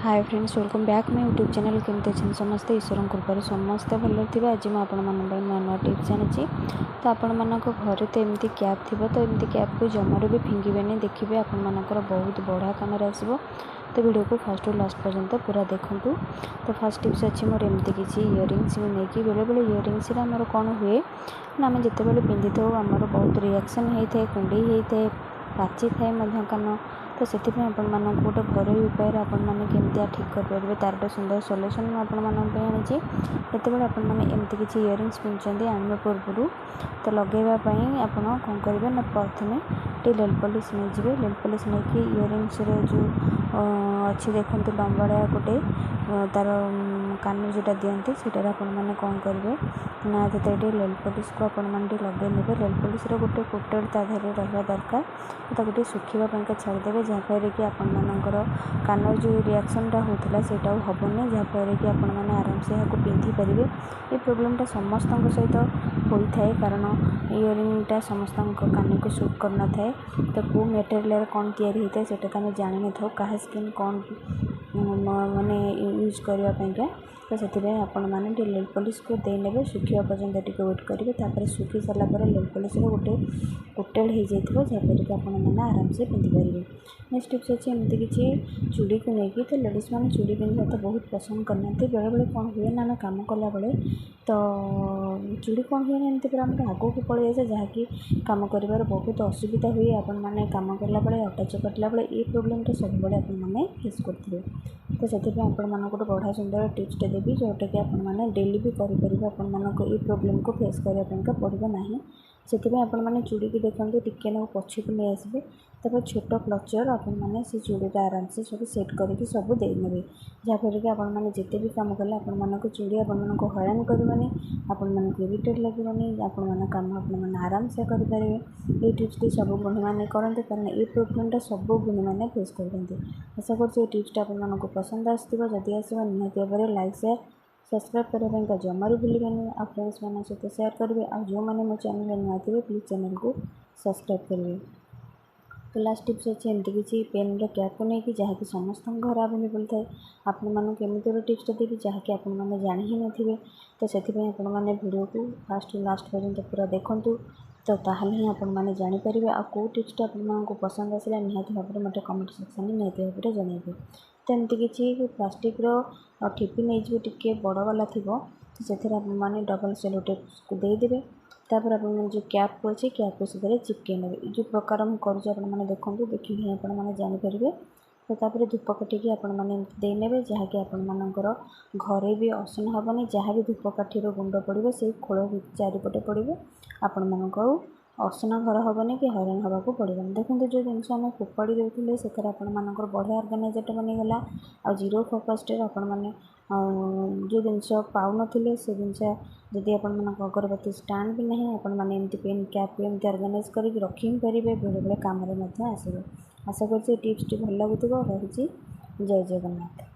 Hi friends welcome back मैं YouTube channel केमती अच्छे समस्ते ईश्वर कृपार समस्ते भल थी आज मैं आपण नुआ नुआ टिप्स आनी तो आपण मान घरे तो एमती कैप थी तो एमती कैप को जमार भी फिंगे देखिए आपण मानकर बहुत बढ़िया कम आसो। तो वीडियो को फर्स्ट टू लास्ट पर्यंत पूरा देखूँ। तो फर्स्ट टिप्स अच्छी मोर एमती किसी इयरिंग्स भी नहीं बेले बेले इयरिंग्स आमर कौन हुए ना आम जिते पिंधि था आमर बहुत रिएक्शन होता है कुंडे होता है पाची थाए कान। तो से आपण मानक गोटे घर उपाय आपण मैंने केमती ठीक करेंगे तार गोटे सुंदर सल्यूशन मुझे आनी जिते आपण मैंने एमती किसी इयरिंग्स पिंधुंट आने पूर्व तो लगेवाई आप कौन करेंगे ना प्रथम टे नेल पॉलिश नहीं नेल पॉलिश नहीं कि इयरिंग्स जो अच्छी देखते लंबड़ा गोटे तार कान जोटा दिखती से मैंने कौन करेंगे ना जो नेल पॉलिश को आपण मैंने लगे ने नेल पॉलिश गोटे कोटेड तादेह रहा दरकार तो सुखापी छाड़देवे जहाँफल कि आपण मानकर कानर जो रिएक्शनटा होता से हेनी जहाँफल कि आपण मैंने आराम से यहाँ पिंधि पारे। ये प्रोब्लेमटा समस्त सहित होता है कारण इयरिंगटा समस्त कान को सूट करना थाए। तो कौ मेटेरियल कौन तैयारी होता है सेटा तो आम जानी न था क्या स्किन कौन माने यूज करने। तो से आपण मैंने नेल पॉलिश को देने सुखा पर्यटन टी वेट करेंगे तापर सुखी सारापर नेल पॉलिश गोटे कोटेड हो जाए जहाँफल कि आपण मैंने आराम से पिंधि पारे। नेक्स्ट टिप्स अच्छे एमती किसी चूड़ी को लेकिन तो लेडीज मैंने चूड़ी पिंधा तो बहुत पसंद करना बेले बेले कौन हुए ना कम कला बेले तो चूड़ी कौन हुए ना एमती पूरा आग को पड़े जाए जहाँकि कम कर बहुत असुविधा हुए आपण मैंने कम कला बेले अटा चकटला बेले ये प्रोब्लेमटा सब बड़े आपने फेस करते। तो से आपण मानक गोटे बढ़िया सुंदर टिप्सटे देवी जोटा कि आपण मैंने डेली भी करेंगे आपण मानक ये प्रोब्लेम को फेस करने पड़ो ना से आपण मैंने चूड़ी की देखते टिके ना पछक नहीं आसबे तब छोट क्लचर आपण मैंने से चूड़ीटा आराम से सब सेट करके सब देने जहाँफल कि आपण मैंने जिते भी कम कले आपण मानक चूड़ी आपण मानक हैरान करवानी आपण मानक इरिटेट लगे आपण मैंने कम आपण मैंने आराम से करेंगे। ये टिप्सटी सब गुणी मैंने करते कारण ये प्रोब्लेमटा सब गुणी मैंने फेस करते। आशा कर टिप्सटा आपण पसंद आसो जदि आसो निहत भाव में लाइक शेयर सब्सक्राइब करने जमारू भूलें आ फ्रेंड्स मान सहित शेयर करेंगे आ जो मैंने मो चैनल नुआ थे प्लीज चैनल को सब्सक्राइब करेंगे। तो लास्ट टिप्स अच्छे एमती किसी पेन कैप को लेकिन जहाँकि समस्त घर आवेलेबल थाए आपण मानक केମିତି गोटे टिप्सटा देवी जहाँकि आपण मैंने जानी ही नथिबे। तो से आपण मैंने वीडियो को फास्ट टू लास्ट पर्यंत पूरा देखूँ तो ताहले ही आपण मैंने जानीपर आ कौ टिप्सटा आपको पसंद आसला निहत भाव में मत कमेंट सेक्शन में निहत भाव में जनइबे। तो एमती किसी प्लास्टिक ठिपी नहीं टे बड़ वाला थी तो से मैंने डबल सेलो टेप को देदेवे तापर आप जो कैप को अच्छे कैप को से चिपके ने जो प्रकार मुझे करें देखूँ देखिए आप जानीपर। तो तापर धूपकाठी की आपण मैंने देने जहाँकि आपण मानकर घरे भी असना हेनी जहाँ भी धूपकाठीर गुंड पड़ो से खोल चारिपटे पड़ो आपण मानक असना घर हेनी कि हैरान होगा पड़ोनी। देखो जो जिनस आम फोपाड़ी देते से आपर बढ़िया अर्गानाइजर बनीगला आ जीरो फोकस्टे आपण मैंने जो जिनस पाऊन से जिनस जदि आपण अगरबत्ती स्टाण्ड भी नहीं आपण मैंने एमती पेन कैप एमती अर्गानाइज करके रखी पारे बेले बेले कम आसो। आशा कर टिप्सटी भल लगुव रही। जय जगन्नाथ।